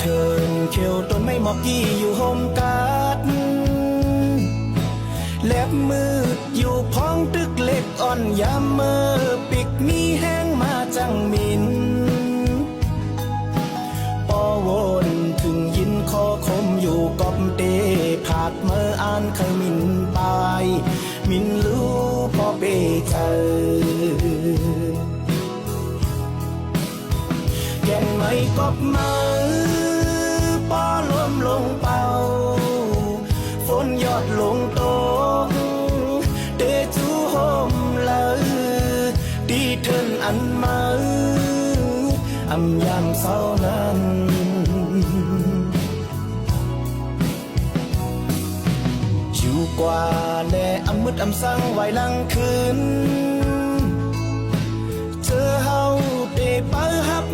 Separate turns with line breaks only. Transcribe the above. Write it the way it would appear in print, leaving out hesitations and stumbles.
เถินเขียวต้นไม้หมอกยี่อยู่ห่มกัดแลบมืดอยู่พ้องตึกเล็กอ่อนยามเมื่อปิกมีแห้งมาจังมินปอวนถึงยินคอคมอยู่กอบเตผาดเมื่ออ่านเคยมินปายมินรู้พอเปเจอแก่นไม่กอบมือปอรวมลงเป่าฝนยอดลงโตเตจูโฮมเลยดีเทินอันมาอำยามเศร้านั้นอยู่กว่าแลอำมืดอำสังไว้ลังคืนเจอเฮาเตเปิ้ลฮับ